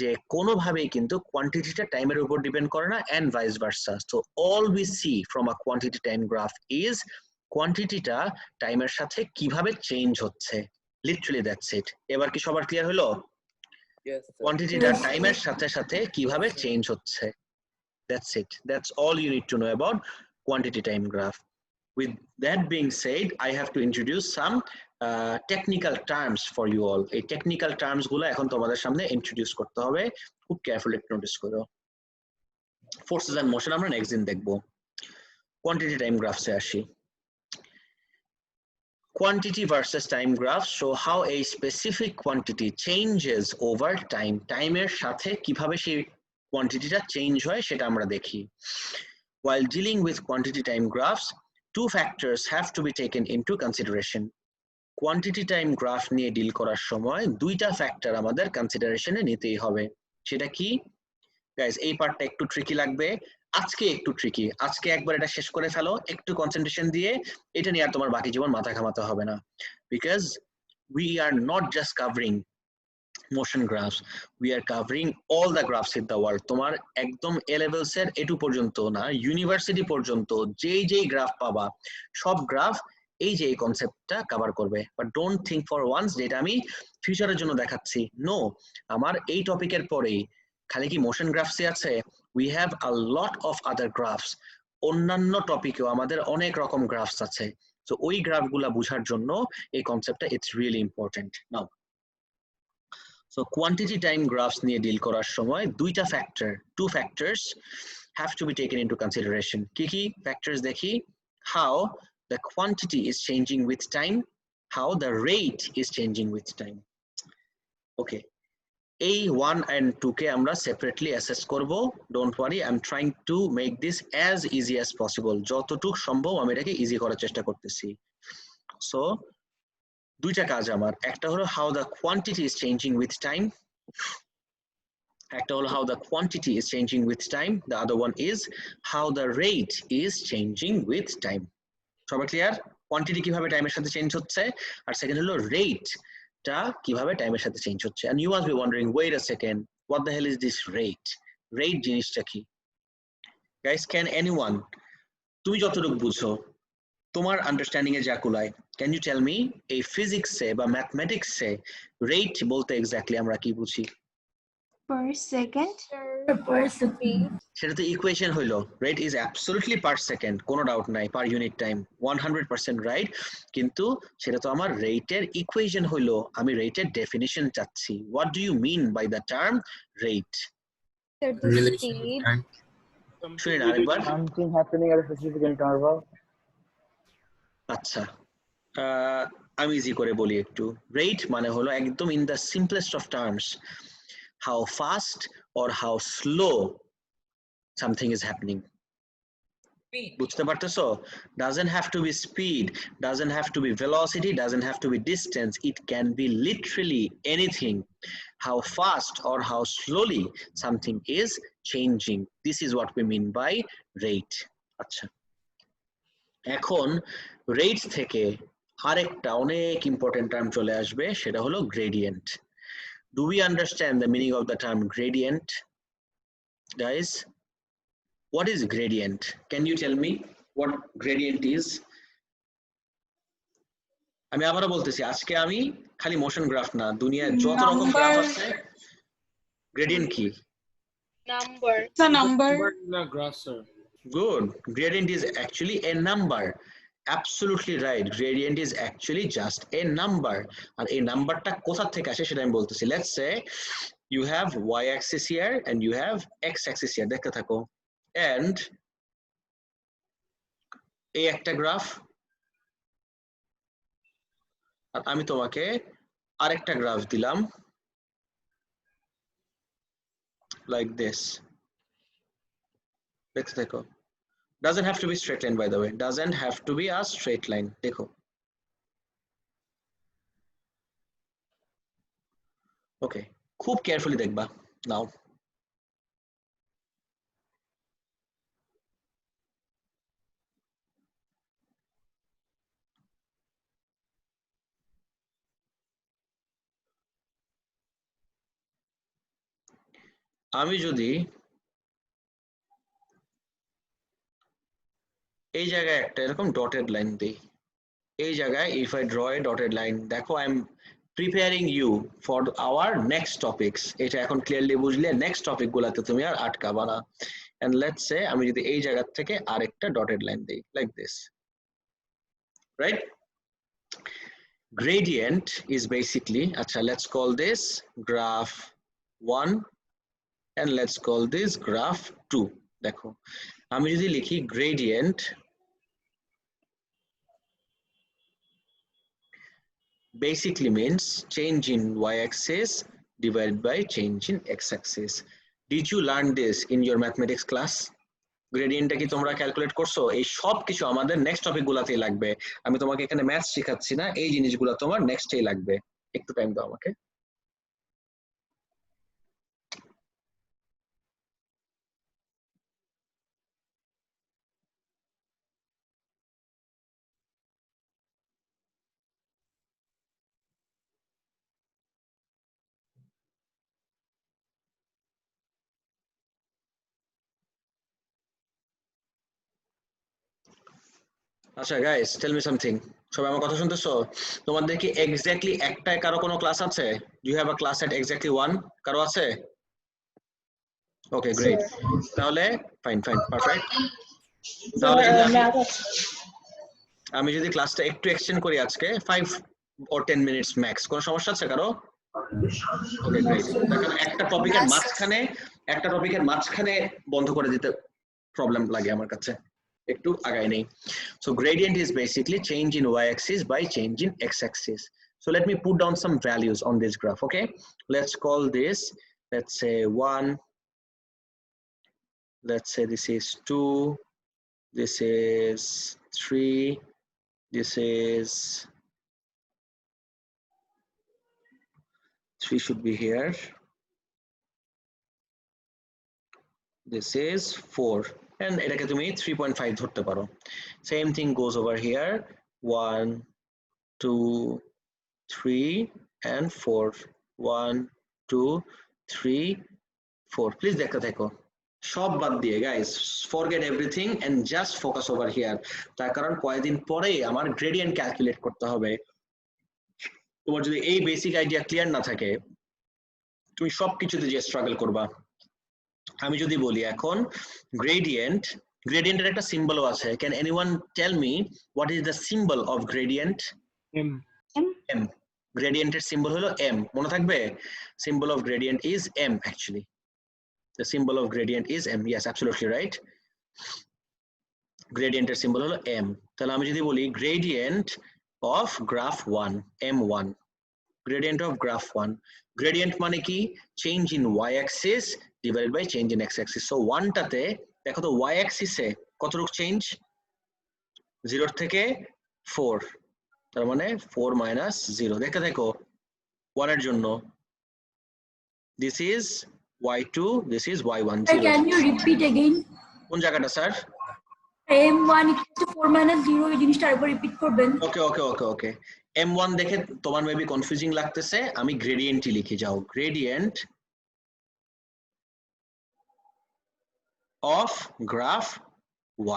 যে কোনোভাবেই কিন্তু কোয়ান্টিটিটা টাইমের উপর depend করে না and vice versa. So all we see from a quantity time graph is কোয়ান্টিটিটা টাইমের সাথে কিভাবে চেঞ্জ হচ্ছে, লিটারালি দ্যাটস ইট। এবার কি সবার ক্লিয়ার হলো? কোয়ান্টিটিটা টাইমের সাথে সাথে কিভাবে চেঞ্জ হচ্ছে, that's it, that's all you need to know about quantity time graph. With that being said, I have to introduce some technical terms for you all. এই technical terms গুলো এখন তোমাদের সামনে introduce করতে হবে, খুব carefully নোটিস করো। Forces and motion আমরা নেক্সট দিন দেখবো। quantity time graphs এ আসি। Quantity versus time graphs show how a specific quantity changes over time. Time এর সাথে কিভাবে সেই কোয়ান্টিটিটা চেঞ্জ হয় সেটা আমরা দেখি। While dealing with quantity time graphs, two factors have to be taken into consideration. Quantity time graph নিয়ে deal করার সময় দুইটা ফ্যাক্টর আমাদের কনসিডারেশনে নিতেই হবে। সেটা কি? গাইস এই পার্টটা একটু ট্রিকি লাগবে, আজকে একটু ট্রিকি, আজকে একবার এটা শেষ করে ফেলো একটু কনসেন্ট্রেশন দিয়ে, এটা নিয়ে আর তোমার বাকি জীবন মাথা ঘামাতে হবে না। Because we are not just covering motion graphs, we are covering all the graphs in the world. তোমার একদম এ লেভেলস এর এটু পর্যন্ত না, ইউনিভার্সিটি পর্যন্ত যেই গ্রাফ পাবা সব গ্রাফ এই যে এই কনসেপ্টটা কভার করবে। But don't think for once যেটা আমি ফিউচারের জন্য দেখাচ্ছি, নো, আমার এই টপিকের পরেই খালি কি মোশন গ্রাফসই আছে, we have a lot of other graphs, অন্যান্য টপিকেও আমাদের অনেক রকম গ্রাফস আছে। তো ওই গ্রাফগুলা বোঝার জন্য এই কনসেপ্টটা it's really important. Now so quantity time graphs নিয়ে ডিল করার সময় দুইটা factor, two factors have to be taken into consideration. কি কি ফ্যাক্টরস দেখি? how the quantity is changing with time, how the rate is changing with time. okay, এই 1 and 2 কে আমরা separately assess করব। Don't worry, I am trying to make this as easy as possible, যতটুকু সম্ভব আমি এটাকে easy করার চেষ্টা করতেছি। সো দুইটা কাজ আমার, একটা হলো how the quantity is changing with time, একটা হলো how the quantity is changing with time, the other one is how the rate is changing with time. সবাই ক্লিয়ার? কোয়ান্টিটি কিভাবে টাইমের সাথে চেঞ্জ হচ্ছে, আর সেকেন্ড হলো রেটটা কিভাবে টাইমের সাথে চেঞ্জ হচ্ছে। and you must be wondering, wait a second, what the hell is this rate? rate জিনিসটা কি? guys, can anyone, তুমি যতটুকু বুঝো, তোমার আন্ডারস্ট্যান্ডিং এ যা কুলায়, ক্যান ইউ টেল মি এই ফিজিক্সে বা ম্যাথমেটিক্সে রেট বলতে এক্স্যাক্টলি আমরা কি বুঝি? Per second. Per second. সেটা তো ইকুয়েশন হইলো, rate is absolutely per second, কোনো ডাউট নাই, পার ইউনিট টাইম 100% রাইট, কিন্তু সেটা তো আমার রেটের ইকুয়েশন হইলো, আমি রেটের ডেফিনিশন চাচ্ছি। What do you mean by the term rate? Speed. শুনুন আরেকবার। Something happening at a specific interval. আচ্ছা, আমি ইজি করে বলি একটু। রেট মানে হলো একদম in the simplest of terms, how fast or how slow something is happening. বুঝতে পারতেছো? doesn't have to be speed, doesn't have to be velocity, doesn't have to be distance, it can be literally anything. How fast or how slowly something is changing, this is what we mean by rate. আচ্ছা, এখন rate থেকে আরেকটা অনেক important term চলে আসবে, সেটা হলো gradient. Do we understand the meaning of the term gradient? Guys, what is gradient? Can you tell me what gradient is? আমি আবারও বলতেছি, আজকে আমি খালি মোশন গ্রাফ না, দুনিয়ায় যত রকম গ্রাফ আছে, গ্রেডিয়েন্ট কি? Number. The number. No, graph, sir. Good. Gradient is actually a number. Absolutely right. Gradient is actually just a number. আর এই নাম্বারটা কোথা থেকে আসে সেটা আমি বলতেছি। Let's say you have y axis here and you have x axis here. দেখতে থাকো। And এই একটা গ্রাফ, আর আমি তোমাকে আরেকটা গ্রাফ দিলাম like this. দেখতে থাকো। Doesn't have to be straight line, by the way. Doesn't have to be a straight line. দেখো। Okay. খুব carefully দেখবা। Now. আমি যদি এই জায়গায় একটা এরকম ডটেড লাইন দেই, এই জায়গায় if I draw a dotted line, দেখো I am preparing you for our next topics. এটা এখন ক্লিয়ারলি বুঝলে নেক্সট টপিক গুলাতে তুমি আর আটকাবা না। এন্ড লেটস সে আমি যদি এই জায়গা থেকে আরেকটা ডটেড লাইন দেই like this, right? Gradient is basically, acha, let's call this graph 1 and let's call this graph 2. দেখো আমি যদি লিখি gradient basically means change in y-axis divided by change in x-axis. Did you learn this in your mathematics class? গ্রেডিয়েন্টটা কি তোমরা calculate করছো? এই সব কিছু আমাদের নেক্সট টপিক গুলাতেই লাগবে। আমি তোমাকে এখানে ম্যাথস শেখাচ্ছি না, এই জিনিসগুলো তোমার নেক্সটেই লাগবে। একটু টাইম দাও আমাকে। আচ্ছা গাইস, টেল মি সামথিং। সবাই আমার কথা শুনতেছো? তোমাদের কি এক্স্যাক্টলি একটাই কারো কোনো ক্লাস আছে? Do you have a class at exactly 1? কারো আছে? ওকে গ্রেট, তাহলে ফাইন ফাইন পারফেক্ট। তাহলে আমি যদি ক্লাসটা একটু এক্সটেন্ড করি আজকে 5 or 10 মিনিটস ম্যাক্স, কোনো সমস্যা আছে কারো? Okay great. দেখো একটা টপিকের মাঝখানে বন্ধ করে দিতে প্রবলেম লাগে আমার কাছে, একটু আগাই নেই। So gradient is basically change in y-axis by change in x-axis. So let me put down some values on this graph. Okay, let's call this, let's say 1, let's say this is 2, this is 3, this is 3 should be here, this is 4, and এটাকে তুমি 3.5 ধরতে পারো। Same thing goes over here, 1, 2, 3 and 4, 1, 2, 3, 4. Please দেখতে থাকো, সব বাদ দিয়ে guys, forget everything and just focus over here. তার কারণ কয়েকদিন পরে আমার গ্রেডিয়েন্ট ক্যালকুলেট করতে হবে। তোমার যদি এই বেসিক আইডিয়া ক্লিয়ার না থাকে, তুমি সবকিছুতে যে স্ট্রাগল করবা। আমি যদি বলি এখন গ্রেডিয়েন্টের একটা সিম্বলও আছে। Can anyone tell me what is the symbol of gradient? M. গ্রেডিয়েন্টের সিম্বল হলো এম, মনে থাকবে? Symbol of gradient is M actually. The symbol of gradient is m. Yes, absolutely right. Gradient এর symbol হলো m. তাহলে আমি যদি বলি gradient of graph 1, m1, gradient of graph 1, gradient মানে কি? change in y axis divided by change in x axis. So 1 টাতে দেখো তো y axis এ কতটুকু চেঞ্জ? 0 থেকে 4, তার মানে 4 minus 0। দেখে দেখো 1 এর জন্য this is y2, this is y1. Can you repeat again? কোন জায়গাটা sir? m1 equals to 4 minus 0 এই জিনিসটা আরেকবার রিপিট করবেন? ওকে ওকে ওকে ওকে। m1 দেখে তোমার মেবি কনফিউজিং লাগতেছে, আমি গ্রেডিয়েন্টই লিখে যাও। গ্রেডিয়েন্ট অফ গ্রাফ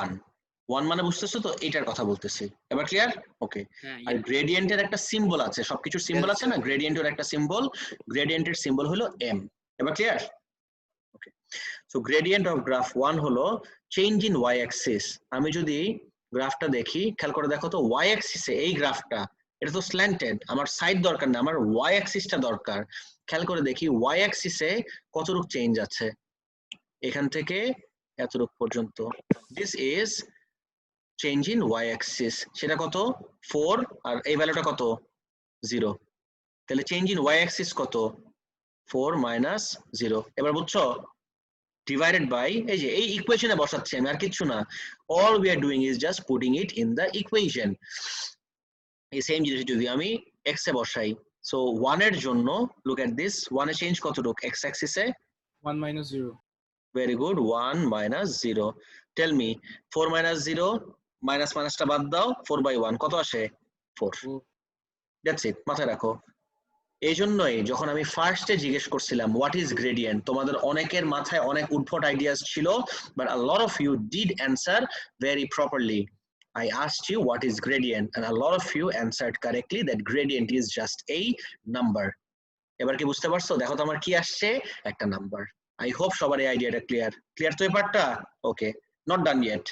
1, 1 মানে বুঝতেছো তো, এটার কথা বলতেছি। এবার ক্লিয়ার? ওকে। আর গ্রেডিয়েন্টের একটা সিম্বল আছে, সবকিছুর সিম্বল আছে না? গ্রেডিয়েন্টের একটা সিম্বল, গ্রেডিয়েন্টের সিম্বল হলো m। এবার clear? Okay. So gradient of graph 1 হলো চেঞ্জ ইন ওয়াই অ্যাক্সিস। আমি যদি গ্রাফটা দেখি, খেয়াল করে দেখো তো ওয়াই অ্যাক্সিসে এই গ্রাফটা, এটা তো স্ল্যান্টেড, আমার সাইড দরকার না, আমার ওয়াই অ্যাক্সিসটা দরকার। খেয়াল করে দেখি ওয়াই অ্যাক্সিসে কতটুকু চেঞ্জ আছে, এখান থেকে এতটুকু পর্যন্ত। This is change in Y axis. সেটা কত? 4, আর এই ভ্যালুটা কত? 0। তাহলে চেঞ্জ ইন ওয়াই অ্যাক্সিস কত? 4 minus 0। এবার বুঝছো? ডিভাইডেড বাই, এই যে এই ইকুয়েশনে বসাচ্ছি আমি, আর কিছু না। All we are doing is just putting it in the equation. এই সেম জিনিস যদি আমি x এ বসাই, সো 1 এর জন্য লুক এট দিস, 1 এ চেঞ্জ কতটুকু x অ্যাক্সিসে? 1 minus 0. Very good, 1 minus 0। Tell me 4 minus 0, minus মাইনাসটা বাদ দাও, 4/1 কত আসে? 4। দ্যাটস ইট, মাথায় রাখো। এই জন্যই যখন আমি ফার্স্টে জিজ্ঞেস করছিলাম হোয়াট ইজ গ্রেডিয়েন্ট, তোমাদের অনেকের মাথায় অনেক উদ্ভট আইডিয়াস ছিল, but a lot of you did answer very properly. I asked you what is gradient and a lot of you answered correctly that gradient is just a number. এবার কি বুঝতে পারছো? দেখো তো আমার কি আসছে, একটা নাম্বার। আই হোপ সবার এই আইডিয়াটা ক্লিয়ার তো এই পার্টটা? Okay, not done yet.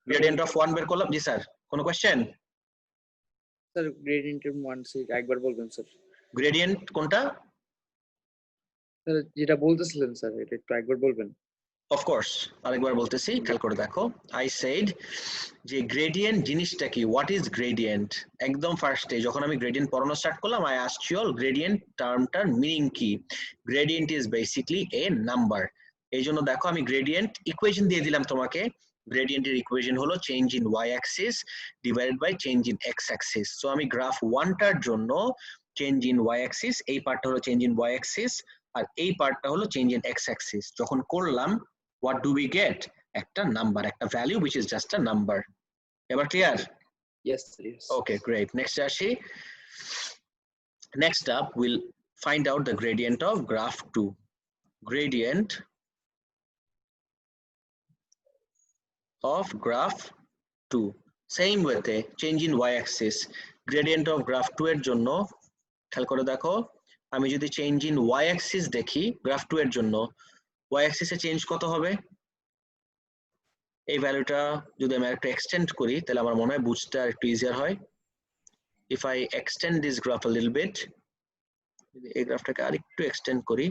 Gradient of 1 বের করলাম। জি স্যার, কোনো কোশ্চেন? স্যার গ্রেডিয়েন্টের মান একবার বলবেন স্যার। গ্রেডিয়েন্ট কোনটা? স্যার যেটা বলতেছিলেন স্যার এটা একটু একবার বলবেন। অফ কোর্স, আরেকবার বলতেছি, খেয়াল করে দেখো। আই সেড যে গ্রেডিয়েন্ট জিনিসটা কি, হোয়াট ইজ গ্রেডিয়েন্ট। একদম ফার্স্টে যখন আমি গ্রেডিয়েন্ট পড়ানো স্টার্ট করলাম, I asked you all gradient টার্মটার মিনিং কি। Gradient is basically a number. এই জন্য দেখো আমি গ্রেডিয়েন্ট ইকুয়েশন দিয়ে দিলাম তোমাকে। গ্রেডিয়েন্টের ইকুয়েশন হলো change in Y axis divided by change in X axis. So আমি গ্রাফ 1টার জন্য চেঞ্জ ইন ওয়াই অ্যাক্সিস, এই পার্টটা হলো চেঞ্জ ইন ওয়াই অ্যাক্সিস, আর এই পার্টটা হলো চেঞ্জ ইন এক্স অ্যাক্সিস। যখন করলাম, what do we get? একটা নাম্বার, একটা value which is just a number. এবার clear? Yes sir, yes. Okay, great. Next আসি। Next up we'll find out the gradient of graph 2. Gradient of graph 2. Same way তে change in y axis. Gradient of graph 2 এর জন্য খেয়াল করে দেখো, আমি যদি চেঞ্জ ইন y axis দেখি গ্রাফ 2 এর জন্য, y axis এ চেঞ্জ কত হবে? এই ভ্যালুটা যদি আমি একটু এক্সটেন্ড করি তাহলে আমার মনে হয় বুঝতে আর একটু ইজিয়ার হয়। If I extend this graph a little bit, যদি এই গ্রাফটাকে আর একটু এক্সটেন্ড করি,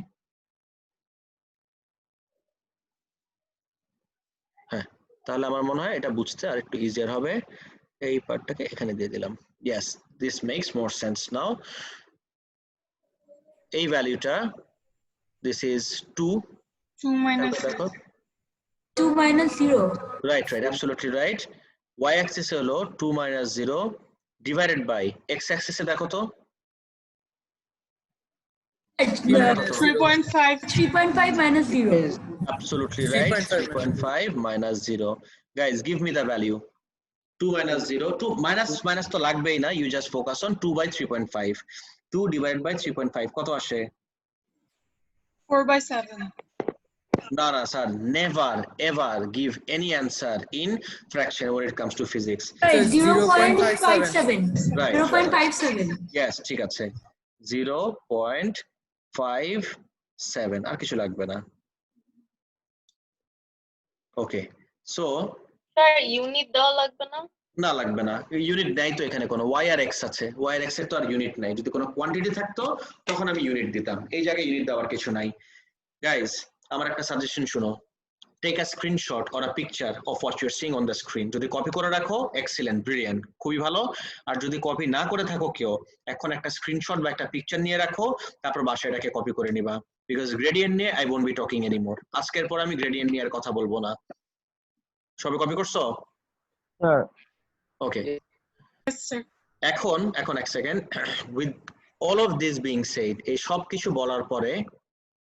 হ্যাঁ, তাহলে আমার মনে হয় এটা বুঝতে আর একটু ইজিয়ার হবে। এই পার্টটাকে এখানে দিয়ে দিলাম। Yes, this makes more sense now. এই ভ্যালুটা, this is 2 minus 2 minus 0. Right, absolutely right. Y axis হলো 2 minus 0 divided by x axis এ দেখো তো 3.5 minus 0. Absolutely right. 3.5 minus 0. Guys, give me the value. 2 minus 0. 2 minus তো লাগবেই না. You just focus on 2 by 3.5. 2 divided by 3.5 কত আসে? 4/7. No, sir. Never ever give any answer in fraction when it comes to physics. Right, 0.57. Right. 0.57. Yes, ঠিক আছে। 0.57 আর কিছু লাগবে না। ওকে, সো স্যার ইউনিট দেওয়া লাগবে না? না, লাগবে না। ইউনিট নাই তো এখানে, কোনো y আর x আছে। y আর x এর তো আর ইউনিট নাই। যদি কোনো কোয়ান্টিটি থাকতো তখন আমি ইউনিট দিতাম। এই জায়গায় ইউনিট দেওয়ার কিছু নাই। গাইস, আমার একটা সাজেশন শুনো। Take a screenshot or a picture of what you are seeing on the screen. যদি কপি করে রাখো, এক্সিলেন্ট, ব্রিলিয়ান্ট, খুবই ভালো। আর যদি কপি না করে থাকো কেউ, এখন একটা স্ক্রিনশট বা একটা পিকচার নিয়ে রাখো, তারপর বাসায় এটাকে কপি করে নিবা। বিকজ গ্রেডিয়েন্ট নিয়ে I won't be talking anymore. আজকের পর আমি গ্রেডিয়েন্ট নিয়ে আর কথা বলবো না। সবাই কপি করছো? Sir okay, Yes, sir. এখন এক second. With all of this being shed, এই সব কিছু বলার পরে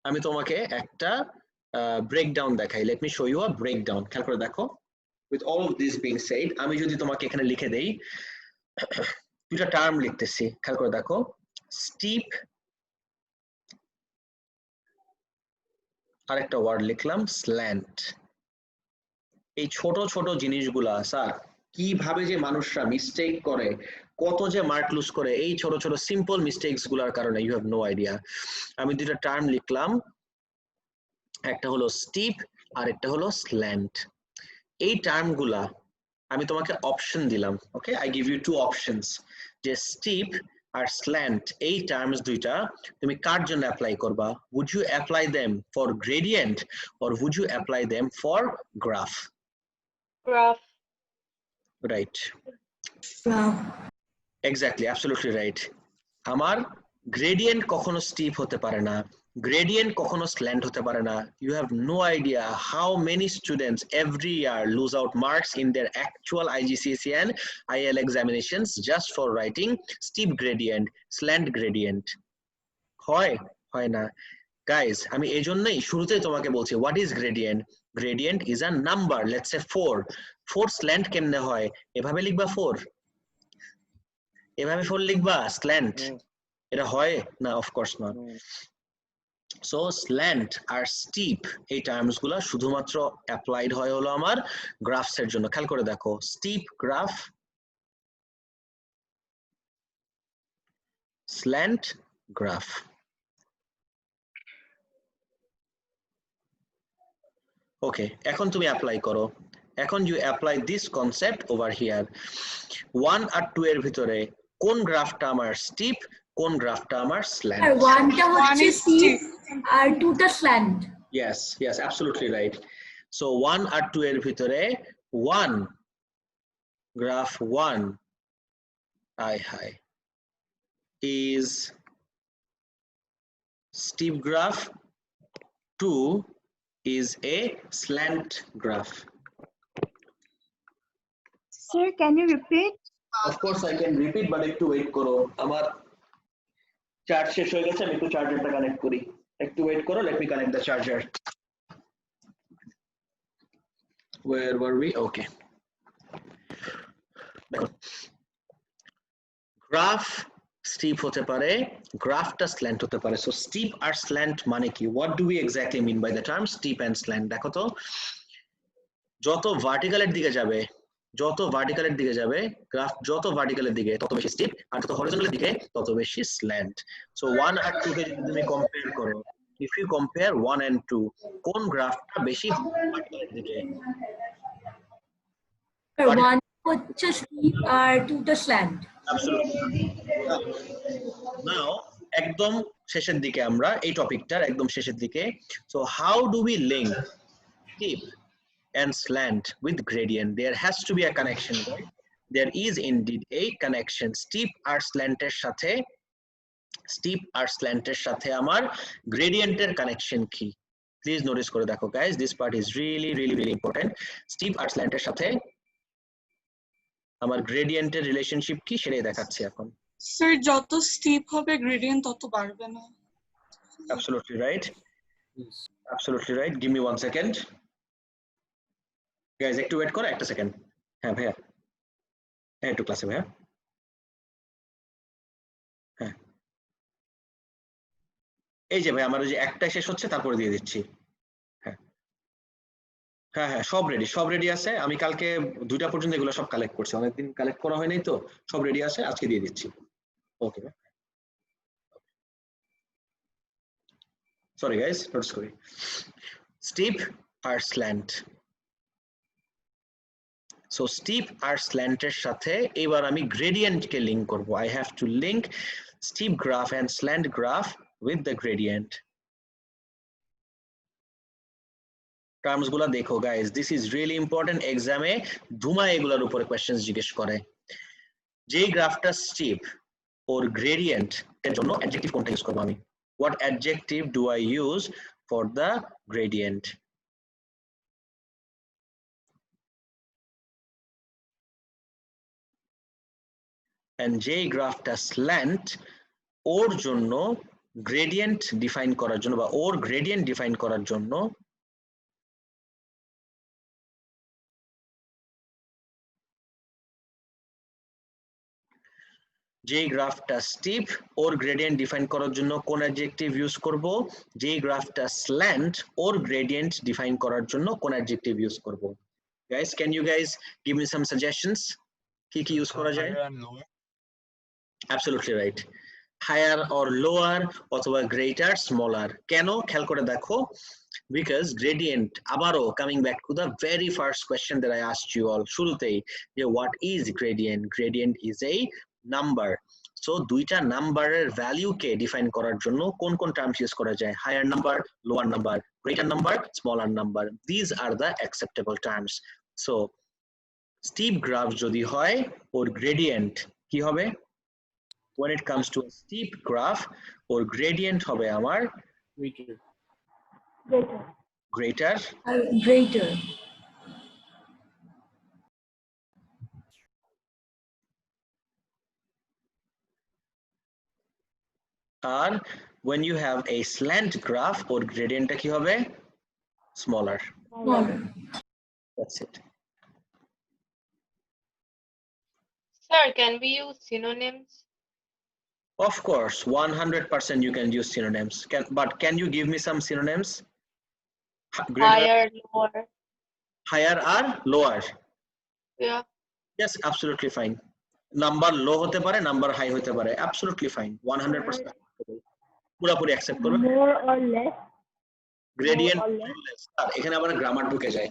আমি তোমাকে একটা ব্রেকডাউন দেখাই। Let me show you a breakdown. খেয়াল করে দেখো। With all of this being said, আমি যদি তোমাকে এখানে লিখে দেই, দুটা টার্ম লিখতেছি, খেয়াল করে দেখো। স্টিপ, আরেকটা ওয়ার্ড লিখলাম স্ল্যান্ট। এই ছোট ছোট জিনিসগুলা স্যার কিভাবে যে মানুষরা মিস্টেক করে, কত যে মার্ক লুজ করে এই ছোট ছোট সিম্পল মিস্টেকস গুলার কারণে, ইউ হ্যাভ নো আইডিয়া। আমি দুইটা টার্ম লিখলাম, একটা হলো স্টিপ আর একটা হলো স্ল্যান্ট। এই টার্মগুলা আমি তোমাকে অপশন দিলাম। Okay, I give you two options, যে স্টিপ আর স্ল্যান্ট এই টার্মস দুইটা তুমি কার জন্য অ্যাপ্লাই করবা? Would you apply them for gradient or would you apply them for graph? Graph. Right, Wow. Exactly, absolutely right. আমার গ্রেডিয়েন্ট কখনো স্টিপ হতে পারে না, গ্রেডিয়েন্ট কখনো স্ল্যান্ট হতে পারে না। You have no idea how many students every year lose out marks in their actual IGCSE and IL examinations just for writing steep gradient, slant gradient. হয় না। গাইজ, আমি এই জন্যই শুরুতেই তোমাকে বলছি, what is gradient? Gradient is a number. Let's say 4 slant কেমনে হয়? এভাবে লিখবা 4, এভাবে 4 লিখবা স্ল্যান্ট? এটা হয় না, of course not. So slant আর steep এই টার্মস গুলা শুধুমাত্র অ্যাপ্লাইড হয় হলো আমার গ্রাফস এর জন্য। খেয়াল করে দেখো, steep গ্রাফ, slant গ্রাফ। ওকে, এখন তুমি অ্যাপ্লাই করো। এখন you apply this concept over here. 1 আর 2 এর ভিতরে কোন গ্রাফটা আমার স্টিপ, কোন গ্রাফটা আমার স্ল্যান্ট? আর ওয়ানটা হচ্ছে is স্টিপ আর টুটা slant. Yes, yes, absolutely right. So 1 আর 2 এর ভিতরে 1 graph 1 hi is steep graph, 2 is a slant graph. Sir, can you repeat? Of course I can repeat, but একটু ওয়েট করো, আমার চার্জ শেষ হয়ে গেছে, আমি একটু চার্জারটা কানেক্ট করি। একটু ওয়েট করো, let me connect the charger. Where were we? Okay. Graph steep হতে পারে, গ্রাফটা স্ল্যান্ট হতে পারে। সো স্টিপ আর স্ল্যান্ট মানে কি? What do we exactly mean by the term steep and slant? দেখো তো, যত ভার্টিক্যালের দিকে যাবে, যত ভার্টিক্যালের দিকে যাবে গ্রাফ, যত ভার্টিক্যালের দিকে তত বেশি স্টিপ, আর যত হরিজন্টালের দিকে তত বেশি স্ল্যান্ট। সো 1 আর 2 কে যদি তুমি কম্পেয়ার করো, ইফ ইউ কম্পেয়ার 1 and 2, কোন গ্রাফটা বেশি ভার্টিক্যালের দিকে? ওয়ান হচ্ছে স্টিপ আর টুটা স্ল্যান্ট। Absolutely. Now, একদম শেষের দিকে আমরা এই টপিকটার একদম শেষের দিকে। So how do we link steep and slant with gradient? There has to be a connection, right? There is indeed a connection. Steep আর স্ল্যান্টের সাথে, steep আর স্ল্যান্টের সাথে আমার গ্রেডিয়েন্টের কানেকশন কি? প্লিজ নোটিস করে দেখো guys, this part is really really really important. Steep আর স্ল্যান্টের সাথে আমার গ্রেডিয়েন্টের রিলেশনশিপ কি সেটাই দেখাচ্ছি এখন। স্যার যত স্টিপ হবে গ্রেডিয়েন্ট তত বাড়বে না? Absolutely right. Absolutely right. Give me 1 second. Guys, একটু ওয়েট করো একটা সেকেন্ড। হ্যাঁ ভাইয়া, হ্যাঁ একটু ক্লাসে ভাইয়া। হ্যাঁ এই যে ভাই, আমার ওই যে একটা শেষ হচ্ছে, তারপরে দিয়ে দিচ্ছি। হ্যাঁ হ্যাঁ হ্যাঁ, সব রেডি, সব রেডি আছে। আমি কালকে 2টা পর্যন্ত এগুলো সব কালেক্ট করছি, অনেকদিন কালেক্ট করা হয় নাই তো, সব রেডি আছে, আজকে দিয়ে দিচ্ছি। ওকে ভাই, সরি গাইস, নোটিস করি। স্টিপ আর স্ল্যান্ট। সো স্টিপ আর স্ল্যান্টের সাথে এবার আমি গ্রেডিয়েন্টকে লিংক করব। I have to link steep graph and slant graph with the gradient. Terms গুলা দেখো guys, this is really important. এক্সামে ধুমায় এগুলোর উপরে কোয়েশ্চেন্স জিজ্ঞেস করে। যেই গ্রাফটা স্টিপ ওর গ্রেডিয়েন্ট এর জন্য অ্যাডজেক্টিভ কোনটা ইউজ করব আমি? What adjective do I use for the gradient? And যেই গ্রাফটা স্ল্যান্ট ওর জন্য গ্রেডিয়েন্ট ডিফাইন করার জন্য বা ওর গ্রেডিয়েন্ট ডিফাইন করার জন্য যেই গ্রাফটা স্টিপ ওর গ্রেডিয়েন্ট ডিফাইন করার জন্য কোন অ্যাডজেক্টিভ ইউজ করব? যেই গ্রাফটা স্ল্যান্ট ওর গ্রেডিয়েন্ট ডিফাইন করার জন্য কোন অ্যাডজেক্টিভ ইউজ করব? Guys, can you guys give me some suggestions? কি কি ইউজ করা যায়? Absolutely right. Higher or lower অথবা greater, smaller. কেন? খেয়াল করে দেখো, because gradient, আবারও coming back to the very first question that I asked you all শুরুতেই, যে what is gradient? Gradient is a number. So দুইটা নাম্বারের ভ্যালুকে ডিফাইন করার জন্য কোন কোন টার্মস ইউজ করা যায়? Higher number, lower number, greater number, smaller number. These are the acceptable terms. So steep graph যদি হয় ওর gradient কি হবে? When it comes to a steep graph, or gradient hobe amar greater. Greater. And when you have a slant graph, or gradient ki hobe? Smaller. Smaller. That's it. Sir, can we use synonyms? Of course, 100% you can use synonyms. But can you give me some synonyms? Greater, higher, lower. higher or lower? Yeah. Yes, absolutely fine. Number low hote pare, number high hote pare. Absolutely fine. 100%. পুরোপুরি accept করবে। More or less. Gradient More or less. এখানে আবার grammar ঢুকে যায়।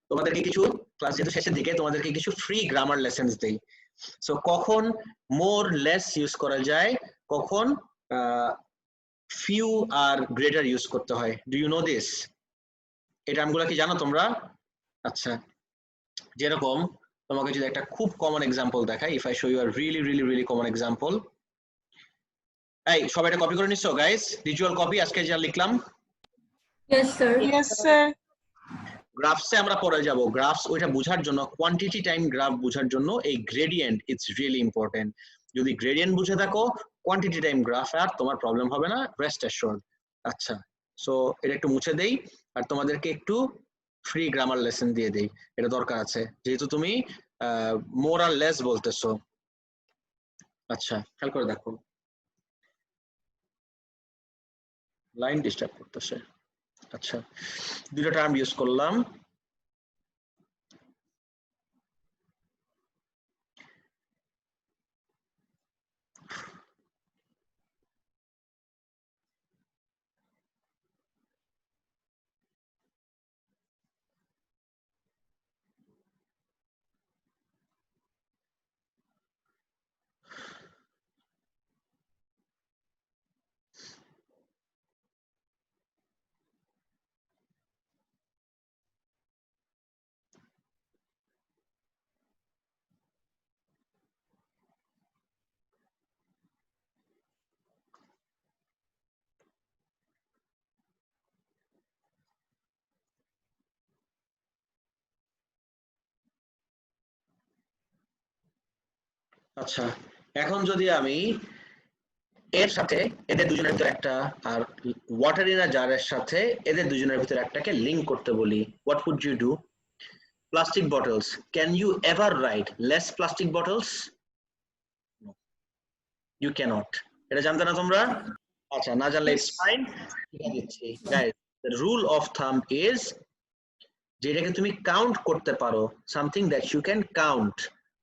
তোমাদেরকে কিছু class যেহেতু শেষের দিকে তোমাদেরকে কিছু ফ্রি গ্রামার লেসেন্স দেই। সো কখন মোর লেস ইউজ করা যায়, কখন ফিউ আর গ্রেটার ইউজ করতে হয়। Do you know this? এই টার্মগুলো কি জানো তোমরা? আচ্ছা, যেরকম তোমাকে যদি একটা খুব কমন এক্সাম্পল দেখাই, if I show you are really really really common example. এই সবাই এটা কপি করে নিছো গাইস? ভিজুয়াল কপি আজকে যা লিখলাম। Yes, sir. Yes, sir. গ্রাফসে আমরা পরে যাব। গ্রাফস ওইটা বোঝার জন্য, কোয়ান্টিটি টাইম গ্রাফ বোঝার জন্য এই গ্রেডিয়েন্ট ইটস রিয়েলি ইম্পর্টেন্ট। যদি গ্রেডিয়েন্ট বুঝে থাকো, কোয়ান্টিটি টাইম গ্রাফ আর তোমার প্রবলেম হবে না, রেস্ট অ্যাশোর্ড। আচ্ছা, সো এটা একটু মুছে দেই আর তোমাদেরকে একটু ফ্রি গ্রামার লেসন দিয়ে দেই, এটা দরকার আছে যেহেতু তুমি মোর আর লেস বলতেছো। আচ্ছা, খেয়াল করে দেখো, লাইন ডিস্টার্ব করতেছে। আচ্ছা, দুটো টার্ম ইউজ করলাম। আচ্ছা, এখন যদি আমি এর সাথে এদের দুজনের ভিতরে একটা আর ওয়াটার ইন আ জারের সাথে এদের দুজনের ভিতরে একটাকে লিংক করতে বলি, what would you do? Plastic bottles, can you ever write less plastic bottles? You can't. এটা জানতে না তোমরা? আচ্ছা, না জানলে ইটস ফাইন, ঠিক আছে guys. The rule of thumb is যেটাকে তুমি কাউন্ট করতে পারো, something that you can count,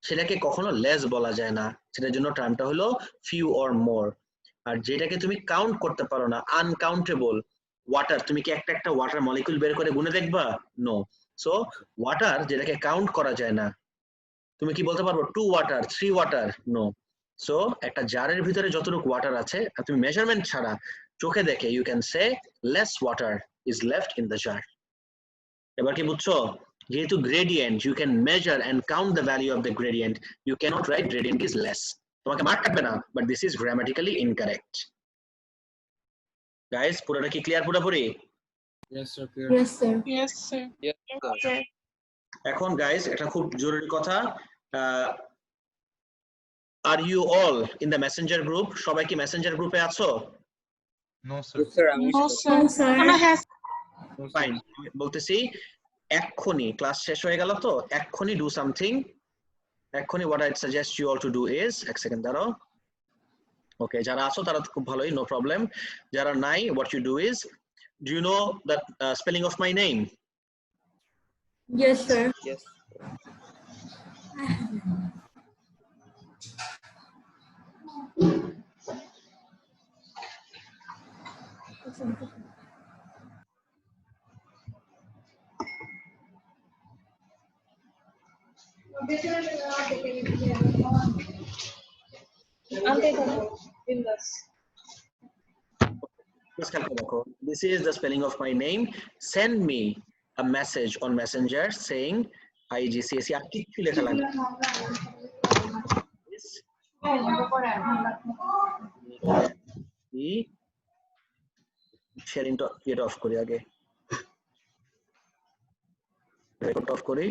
সেটাকে কখনো লেস বলা যায় না, সেটার জন্য টার্মটা হলো ফিউ অর মোর। আর যেটাকে তুমি কাউন্ট করতে পারো না, আনকাউন্টেবল, ওয়াটার, তুমি কি একটা একটা ওয়াটার মলিকিউল বের করে গুনে দেখবা? নো। সো ওয়াটার যেটাকে কাউন্ট করা যায় না, তুমি কি বলতে পারবো 2 ওয়াটার 3 ওয়াটার? নো। সো একটা জারের ভিতরে যতটুকু ওয়াটার আছে আর তুমি মেজারমেন্ট ছাড়া চোখে দেখে you can say less water is left in the jar. এবার কি বুঝছো? যেহেতু gradient, you can measure and count the value of the gradient, you can't write gradient is less. তোমাকে মার্ক কাটবে না, but this is grammatically incorrect. Guys, পুরোটা কি clear পুরোপুরি? Yes, sir. Clear. Yes, sir. Yes, sir. Yes, sir. এখন guys এটা খুব জরুরি কথা, are you all in the messenger group? সবাই কি মেসেঞ্জার গ্রুপে আছো? No, sir. Sir, আমি No, sir. No, sir. Can I have fine, বলতেছি এক্ষুনি ক্লাস শেষ হয়ে গেল তো এক্ষুনি ডু সামথিং। এক্ষুনি what I suggest you all to do is, এক সেকেন্ড দাঁড়াও। ওকে, যারা আছো তারা তো খুব ভালোই, নো প্রবলেম। যারা নাই, what you do is, do you know the spelling of my name? Yes, sir. yes. This is the spelling of my name. Send me a message on Messenger saying IGCSE. আর কিচ্ছু লেখা লাগবে শেয়ারিংটা এটা of করি, আগে record of করি।